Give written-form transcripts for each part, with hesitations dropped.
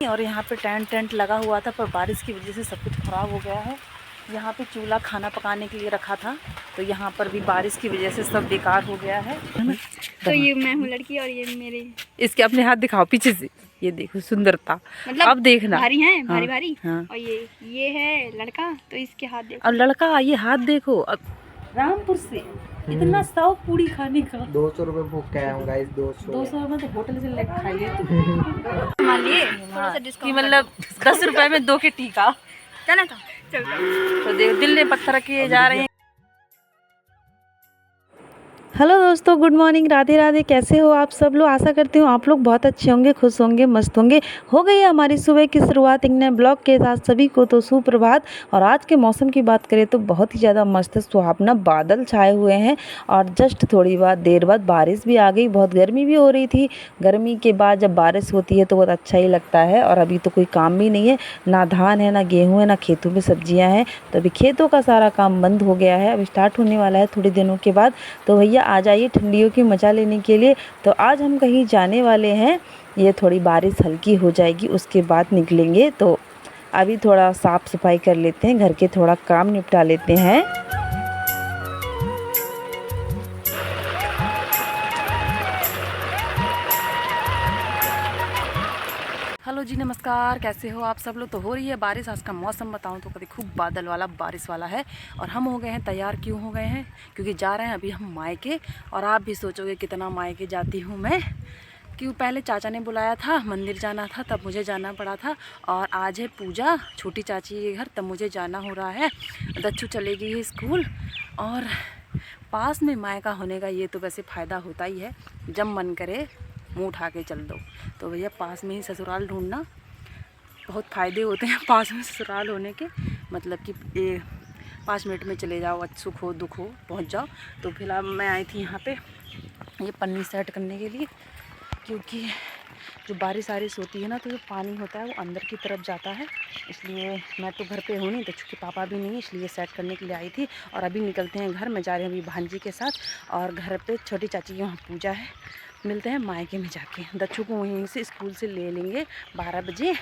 और यहाँ पे टेंट लगा हुआ था, पर बारिश की वजह से सब कुछ ख़राब हो गया है। यहाँ पे चूल्हा खाना पकाने के लिए रखा था, तो यहाँ पर भी बारिश की वजह से सब बेकार हो गया है। तो ये मैं हूँ लड़की और ये मेरे, इसके अपने हाथ दिखाओ पीछे से, ये देखो सुंदरता। मतलब अब देखना भारी है, भारी हाँ, भारी हाँ। और ये है लड़का, तो इसके हाथ देखो। और लड़का ये हाथ देखो, अब रामपुर से इतना शौक पूरी खाने का। 200 रुपये भूख के आया हूँ गाइस। 200 में तो होटल से लेकर खाइए मान लिए थोड़ा सा डिस्काउंट, मतलब 10 रुपए में 2 के टीका चला था। तो देख दिल ने पत्थर किए जा रहे हैं। हेलो दोस्तों, गुड मॉर्निंग, राधे राधे। कैसे हो आप सब लोग? आशा करती हूँ आप लोग बहुत अच्छे होंगे, खुश होंगे, मस्त होंगे। हो गई है हमारी सुबह की शुरुआत एक नए ब्लॉग के साथ। सभी को तो सुप्रभात। और आज के मौसम की बात करें तो बहुत ही ज़्यादा मस्त सुहावना बादल छाए हुए हैं और जस्ट थोड़ी देर बाद बारिश भी आ गई। बहुत गर्मी भी हो रही थी। गर्मी के बाद जब बारिश होती है तो बहुत अच्छा ही लगता है। और अभी तो कोई काम भी नहीं है, ना धान है, ना गेहूँ है, ना खेतों में सब्जियाँ हैं। तो अभी खेतों का सारा काम बंद हो गया है, अभी स्टार्ट होने वाला है थोड़ी दिनों के बाद। तो भैया आ जाइए ठंडियों की मज़ा लेने के लिए। तो आज हम कहीं जाने वाले हैं, ये थोड़ी बारिश हल्की हो जाएगी उसके बाद निकलेंगे। तो अभी थोड़ा साफ़ सफाई कर लेते हैं, घर के थोड़ा काम निपटा लेते हैं। हेलो जी, नमस्कार। कैसे हो आप सब लोग? तो हो रही है बारिश। आज का मौसम बताऊं तो कभी खूब बादल वाला बारिश वाला है। और हम हो गए हैं तैयार। क्यों हो गए हैं? क्योंकि जा रहे हैं अभी हम मायके। और आप भी सोचोगे कितना मायके जाती हूँ मैं, क्यों पहले चाचा ने बुलाया था, मंदिर जाना था, तब मुझे जाना पड़ा था। और आज है पूजा छोटी चाची के घर, तब मुझे जाना हो रहा है। दच्चू चले गई है स्कूल। और पास में मायका होने का ये तो वैसे फ़ायदा होता ही है, जब मन करे मुँह उठा के चल दो। तो भैया पास में ही ससुराल ढूंढना, बहुत फ़ायदे होते हैं पास में ससुराल होने के। मतलब कि 5 मिनट में चले जाओ, सुख हो दुख हो पहुंच जाओ। तो फिलहाल मैं आई थी यहाँ पे ये पन्नी सेट करने के लिए, क्योंकि जो बारिश होती है ना, तो जो पानी होता है वो अंदर की तरफ जाता है। इसलिए मैं तो घर पे हूँ नहीं, तो चूँकि पापा भी नहीं, इसलिए सेट करने के लिए आई थी। और अभी निकलते हैं घर। मैं जा रही हूँ अभी भांजी के साथ, और घर पे छोटी चाची की वहाँ पूजा है। मिलते हैं मायके में जाके। दच्चू को वहीं से स्कूल से ले लेंगे 12 बजे,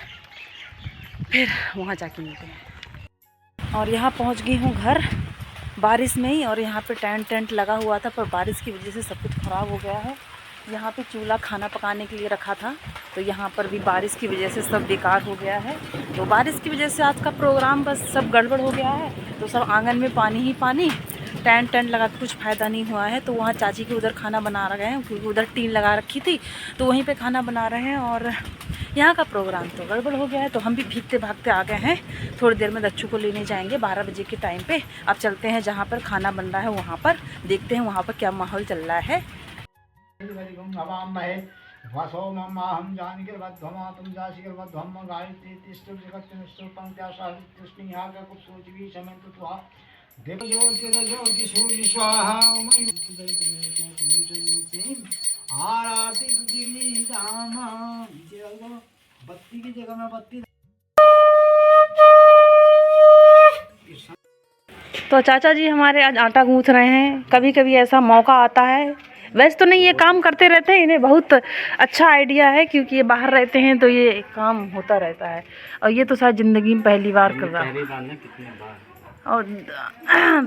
फिर वहाँ जाके मिलते हैं। और यहाँ पहुँच गई हूँ घर बारिश में ही। और यहाँ पे टेंट लगा हुआ था, पर बारिश की वजह से सब कुछ ख़राब हो गया है। यहाँ पे चूल्हा खाना पकाने के लिए रखा था, तो यहाँ पर भी बारिश की वजह से सब बेकार हो गया है। तो बारिश की वजह से आज का प्रोग्राम बस सब गड़बड़ हो गया है। तो सब आंगन में पानी ही पानी, टेंट लगा के कुछ फ़ायदा नहीं हुआ है। तो वहाँ चाची के उधर खाना बना रहे हैं, क्योंकि उधर टीन लगा रखी थी, तो वहीं पे खाना बना रहे हैं। और यहाँ का प्रोग्राम तो गड़बड़ हो गया है। तो हम भी भीगते भागते आ गए हैं। थोड़ी देर में दच्चू को लेने जाएंगे 12 बजे के टाइम पे। अब चलते हैं जहाँ पर खाना बन रहा है, वहाँ पर देखते हैं वहाँ पर क्या माहौल चल रहा है। बत्ती की जगह में बत्ती। तो चाचा जी हमारे आज आटा गूँथ रहे हैं। कभी कभी ऐसा मौका आता है, वैसे तो नहीं ये काम करते रहते हैं, इन्हें बहुत अच्छा आइडिया है, क्योंकि ये बाहर रहते हैं तो ये काम होता रहता है। और ये तो शायद ज़िंदगी में पहली बार कर रहा है। और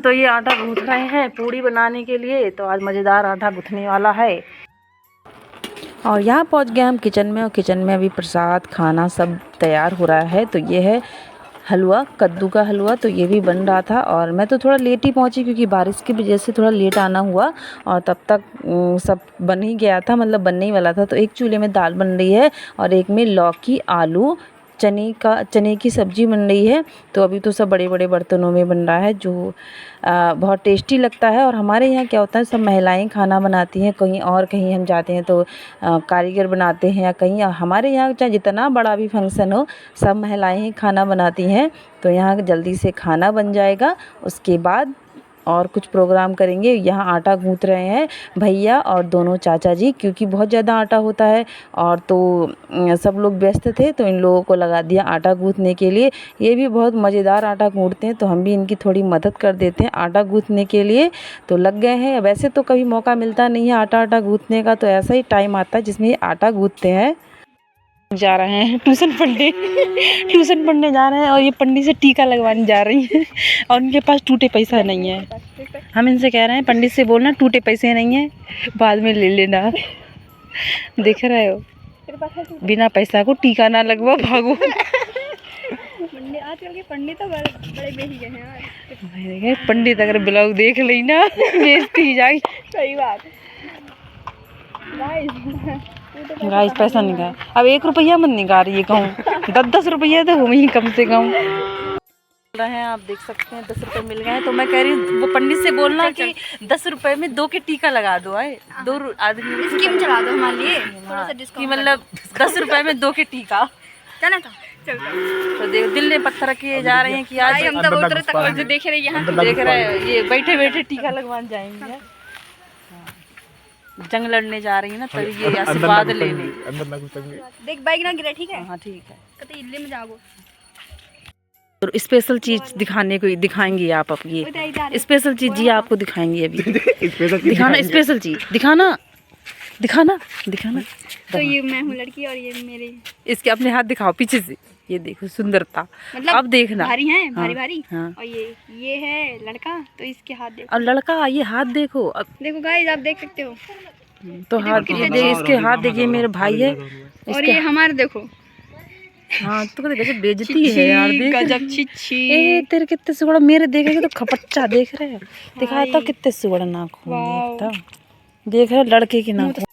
तो ये आटा गूँथ रहे हैं पूड़ी बनाने के लिए। तो आज मज़ेदार आटा गूँथने वाला है। और यहाँ पहुँच गए हम किचन में। और किचन में अभी प्रसाद खाना सब तैयार हो रहा है। तो ये है हलवा, कद्दू का हलवा। तो ये भी बन रहा था। और मैं तो थोड़ा लेट ही पहुंची, क्योंकि बारिश की वजह से थोड़ा लेट आना हुआ। और तब तक सब बन ही गया था, मतलब बनने ही वाला था। तो एक चूल्हे में दाल बन रही है और एक में लौकी, आलू, चने की सब्ज़ी बन रही है। तो अभी तो सब बड़े बड़े बर्तनों में बन रहा है, जो बहुत टेस्टी लगता है। और हमारे यहाँ क्या होता है, सब महिलाएं खाना बनाती हैं। कहीं और कहीं हम जाते हैं तो कारीगर बनाते हैं, या कहीं हमारे यहाँ चाहे जितना बड़ा भी फंक्शन हो, सब महिलाएं ही खाना बनाती हैं। तो यहाँ जल्दी से खाना बन जाएगा, उसके बाद और कुछ प्रोग्राम करेंगे। यहाँ आटा गूँथ रहे हैं भैया और दोनों चाचा जी, क्योंकि बहुत ज़्यादा आटा होता है। और तो सब लोग व्यस्त थे, तो इन लोगों को लगा दिया आटा गूँथने के लिए। ये भी बहुत मज़ेदार आटा गूँथते हैं, तो हम भी इनकी थोड़ी मदद कर देते हैं आटा गूँथने के लिए। तो लग गए हैं। वैसे तो कभी मौका मिलता नहीं है आटा गूँथने का, तो ऐसा ही टाइम आता है जिसमें ये आटा गूँथते हैं। जा रहे हैं ट्यूशन पढ़ने जा रहे हैं और ये पंडित से टीका लगवाने जा रही हैं और उनके पास टूटे पैसा नहीं है। हम इनसे कह रहे हैं पंडित से बोलना टूटे पैसे नहीं है, बाद में ले लेना। देख रहे हो, बिना पैसा को टीका ना लगवा, भागो। आजकल के पंडित तो बड़े बेही गए हैं यार। पंडित अगर ब्लॉग देख ली ना बेइज्जती जाएगी। सही बात। गाइस पैसा निकाल, अब 1 रुपया मत निकाल रही है, कहूँ 10-10 रुपया तो हो ही कम से कम रहे हैं। आप देख सकते हैं 10 रुपए मिल गए हैं, तो मैं कह रही हूँ वो पंडित से बोलना कि 10 रुपए में 2 के टीका लगा दो। आए 2 आदमी स्कीम चला दो हमारे लिए, थोड़ा सा कि डिस्काउंट मतलब 10 रुपए में 2 के टीका। चला था। चल तो देख दिल ने पत्थर किए जा रहे हैं कि आज हम तो उधर तक देख रहे हैं, यहाँ देख रहे हैं ये बैठे बैठे टीका लगवाने जाएंगे। हाँ। जंग लड़ने जा रही है ना, तभी ये आशीर्वाद लेने देख बाइक ना गिरे। ठीक है, हाँ ठीक है। कते इल्ले में जाओ। तो स्पेशल चीज दिखाएंगी आप। अब ये स्पेशल चीज जी आपको दिखाएंगे अभी। दिखाना स्पेशल चीज, दिखाना। तो ये मैं हूँ लड़की और ये मेरे, इसके अपने हाथ दिखाओ पीछे से, ये देखो सुंदरता। मतलब अब देखना भारी हैं, हाँ, भारी। हाँ। और ये है लड़का, तो इसके हाथ देखो। और लड़का ये हाथ देखो। अब देखो गाइस, आप देख सकते हो। तो हाथ ये देखिए, इसके हाथ देखिए, मेरे भाई है। और ये हमारे देखो। हाँ तो गजब बेइज्जती है यार, देख गजब छी। ए तेरे कितने सुगड़ा, मेरे देखेंगे तो खपच्चा देख रहे हैं। दिखाया तो कितने सुगड़ा नाखून, तो देख रहे लड़के की नाखून।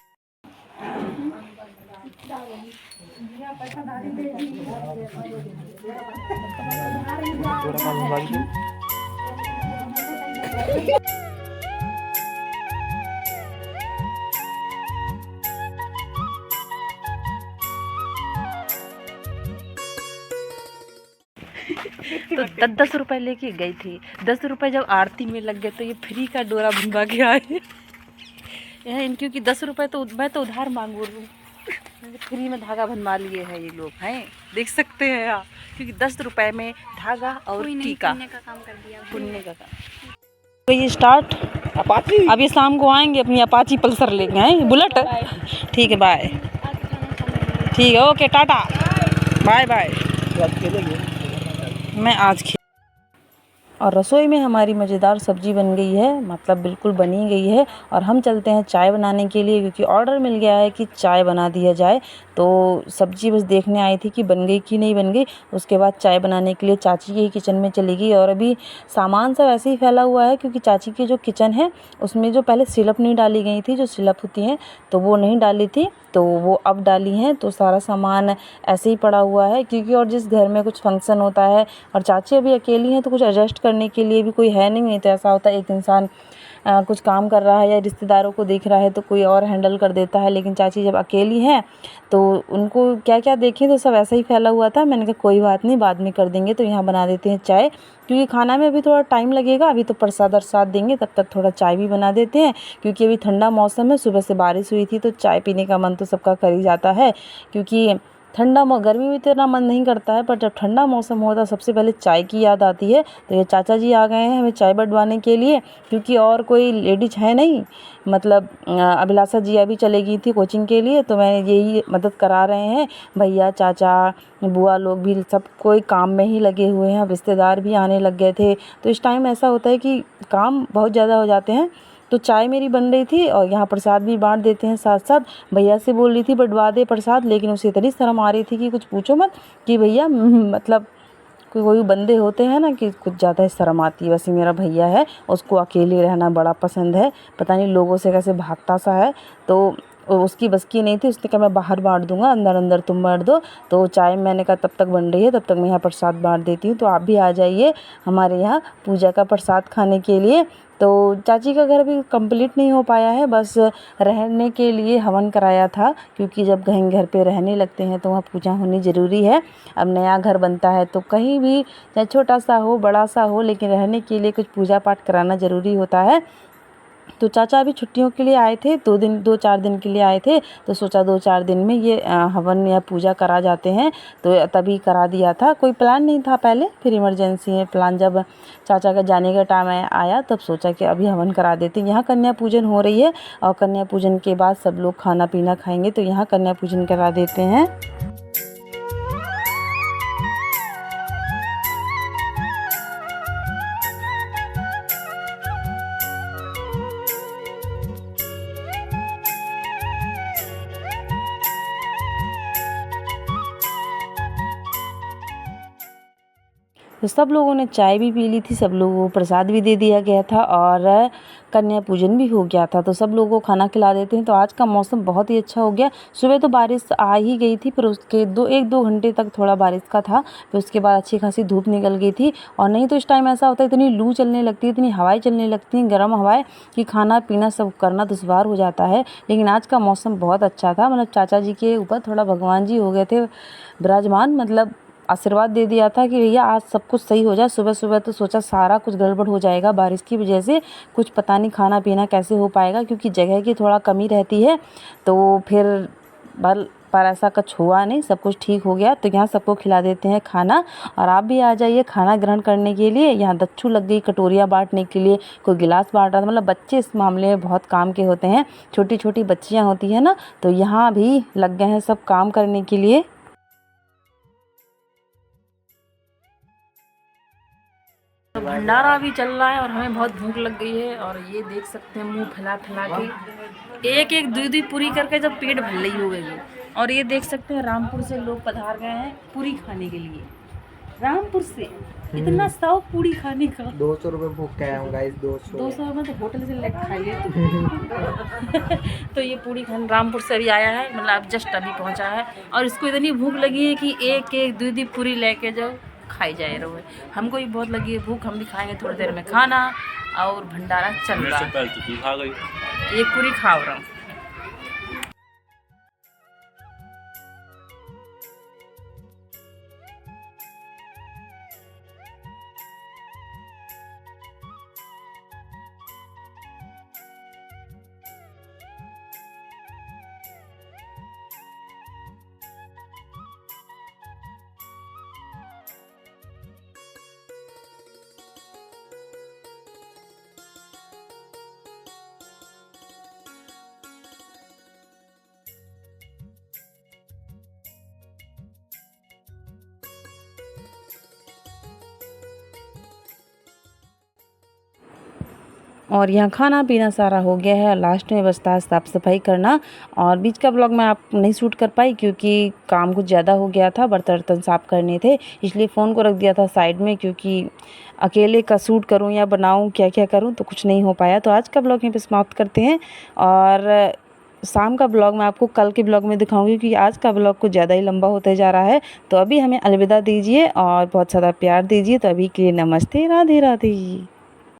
तो 10-10 रुपए लेके गई थी। 10 रुपए जब आरती में लग गए तो ये फ्री का डोरा बनवा के आए हैं। क्योंकि 10 रुपए तो मैं तो उधार मांगू रही हूँ, फ्री में धागा बनवा लिए हैं ये लोग हैं, देख सकते हैं आप। क्योंकि 10 रुपए में धागा और टीका, पुण्य का काम कर दिया। पुण्य का काम। तो ये स्टार्ट अपाची, अब ये शाम को आएंगे अपनी अपाची पल्सर लेके हैं, बुलेट। ठीक है बाय, ठीक है ओके टाटा बाय बाय। मैं आज और रसोई में हमारी मज़ेदार सब्ज़ी बन गई है, मतलब बिल्कुल बनी गई है। और हम चलते हैं चाय बनाने के लिए, क्योंकि ऑर्डर मिल गया है कि चाय बना दिया जाए। तो सब्ज़ी बस देखने आई थी कि बन गई कि नहीं बन गई। उसके बाद चाय बनाने के लिए चाची के किचन में चली गई। और अभी सामान सब ऐसे ही फैला हुआ है, क्योंकि चाची की जो किचन है उसमें जो पहले सिलप नहीं डाली गई थी, जो सिलप होती हैं तो वो नहीं डाली थी, तो वो अब डाली हैं। तो सारा सामान ऐसे ही पड़ा हुआ है, क्योंकि और जिस घर में कुछ फंक्शन होता है और चाची अभी अकेली हैं तो कुछ एडजस्ट करने के लिए भी कोई है नहीं तो ऐसा होता है एक इंसान कुछ काम कर रहा है या रिश्तेदारों को देख रहा है तो कोई और हैंडल कर देता है। लेकिन चाची जब अकेली हैं तो उनको क्या क्या देखें, तो सब ऐसा ही फैला हुआ था। मैंने कहा कोई बात नहीं, बाद में कर देंगे। तो यहाँ बना देते हैं चाय, क्योंकि खाना में अभी थोड़ा टाइम लगेगा। अभी तो प्रसाद वरसाद देंगे, तब तक थोड़ा चाय भी बना देते हैं, क्योंकि अभी ठंडा मौसम है। सुबह से बारिश हुई थी तो चाय पीने का मन तो सबका कर ही जाता है, क्योंकि गर्मी में इतना मन नहीं करता है, पर जब ठंडा मौसम होता है सबसे पहले चाय की याद आती है। तो ये चाचा जी आ गए हैं हमें चाय बनवाने के लिए, क्योंकि और कोई लेडीज है नहीं। मतलब अभिलाषा जी अभी चले गई थी कोचिंग के लिए, तो मैं यही मदद करा रहे हैं। भैया चाचा बुआ लोग भी सब कोई काम में ही लगे हुए हैं। रिश्तेदार भी आने लग गए थे, तो इस टाइम ऐसा होता है कि काम बहुत ज़्यादा हो जाते हैं। तो चाय मेरी बन रही थी और यहाँ प्रसाद भी बांट देते हैं साथ साथ। भैया से बोल रही थी बंटवा दे प्रसाद, लेकिन उसे इतनी शर्म आ रही थी कि कुछ पूछो मत, कि भैया मतलब कोई बंदे होते हैं ना कि कुछ ज़्यादा ही शर्म आती है। वैसे मेरा भैया है, उसको अकेले रहना बड़ा पसंद है, पता नहीं लोगों से कैसे भागता सा है। तो उसकी बस की नहीं थी, उसने कहा मैं बाहर बांट दूंगा, अंदर अंदर तुम बांट दो। तो चाय मैंने कहा तब तक बन रही है, तब तक मैं यहाँ प्रसाद बांट देती हूँ। तो आप भी आ जाइए हमारे यहाँ पूजा का प्रसाद खाने के लिए। तो चाची का घर अभी कंप्लीट नहीं हो पाया है, बस रहने के लिए हवन कराया था, क्योंकि जब कहीं घर पे रहने लगते हैं तो वहाँ पूजा होनी ज़रूरी है। अब नया घर बनता है तो कहीं भी चाहे छोटा सा हो बड़ा सा हो, लेकिन रहने के लिए कुछ पूजा पाठ कराना ज़रूरी होता है। तो चाचा अभी छुट्टियों के लिए आए थे, 2-4 दिन के लिए आए थे। तो सोचा 2-4 दिन में ये हवन या पूजा करा जाते हैं, तो तभी करा दिया था। कोई प्लान नहीं था पहले, फिर इमरजेंसी में प्लान जब चाचा का जाने का टाइम आया तब सोचा कि अभी हवन करा देते हैं। यहाँ कन्या पूजन हो रही है और कन्या पूजन के बाद सब लोग खाना पीना खाएंगे, तो यहाँ कन्या पूजन करा देते हैं। तो सब लोगों ने चाय भी पी ली थी, सब लोगों को प्रसाद भी दे दिया गया था और कन्या पूजन भी हो गया था। तो सब लोगों को खाना खिला देते हैं। तो आज का मौसम बहुत ही अच्छा हो गया। सुबह तो बारिश आ ही गई थी, फिर उसके 1-2 घंटे तक थोड़ा बारिश का था, फिर उसके बाद अच्छी खासी धूप निकल गई थी। और नहीं तो इस टाइम ऐसा होता है, इतनी लू चलने लगती है, इतनी हवाएं चलने लगती हैं, गर्म हवाएं, कि खाना पीना सब करना दुश्वार हो जाता है। लेकिन आज का मौसम बहुत अच्छा था। मतलब चाचा जी के ऊपर थोड़ा भगवान जी हो गए थे विराजमान, मतलब आशीर्वाद दे दिया था कि भैया आज सब कुछ सही हो जाए। सुबह सुबह तो सोचा सारा कुछ गड़बड़ हो जाएगा बारिश की वजह से, कुछ पता नहीं खाना पीना कैसे हो पाएगा, क्योंकि जगह की थोड़ा कमी रहती है। तो फिर पर ऐसा कुछ हुआ नहीं, सब कुछ ठीक हो गया। तो यहाँ सबको खिला देते हैं खाना, और आप भी आ जाइए खाना ग्रहण करने के लिए। यहाँ दच्छू लग गई कटोरियाँ बांटने के लिए, कोई गिलास बांट रहा था। मतलब बच्चे इस मामले में बहुत काम के होते हैं, छोटी छोटी बच्चियाँ होती हैं ना, तो यहाँ भी लग गए हैं सब काम करने के लिए। तो भंडारा भी चल रहा है और हमें बहुत भूख लग गई है। और ये देख सकते हैं मुंह फैला फैला के एक एक दूधी पूरी करके जब पेट भल्ले ही हो गई है। और ये देख सकते हैं रामपुर से लोग पधार गए हैं पूरी खाने के लिए। रामपुर से इतना शौक पूरी खाने का। 200 रुपये भूख के आया हूँ गाइस। 200 में तो होटल से लेकर खाइए। तो ये पूरी खाने रामपुर से अभी आया है, मतलब जस्ट अभी पहुंचा है। और इसको इतनी भूख लगी है कि एक एक दूधी पूरी लेके जाओ, खाई जाए रहे। हमको भी बहुत लगी है भूख, हम भी खाएंगे थोड़ी देर में खाना। और भंडारा चल रहा है, एक पूरी खा रहा हूँ। और यहाँ खाना पीना सारा हो गया है। लास्ट में बचता है साफ़ सफाई करना। और बीच का ब्लॉग मैं आप नहीं शूट कर पाई, क्योंकि काम कुछ ज़्यादा हो गया था, बर्तन वर्तन साफ़ करने थे, इसलिए फ़ोन को रख दिया था साइड में, क्योंकि अकेले का शूट करूँ या बनाऊँ क्या क्या करूँ, तो कुछ नहीं हो पाया। तो आज का ब्लॉग यहीं पे समाप्त करते हैं, और शाम का ब्लॉग मैं आपको कल के ब्लॉग में दिखाऊंगी, क्योंकि आज का ब्लॉग कुछ ज़्यादा ही लंबा होते जा रहा है। तो अभी हमें अलविदा दीजिए और बहुत ज़्यादा प्यार दीजिए। तो अभी के लिए नमस्ते, राधे राधे।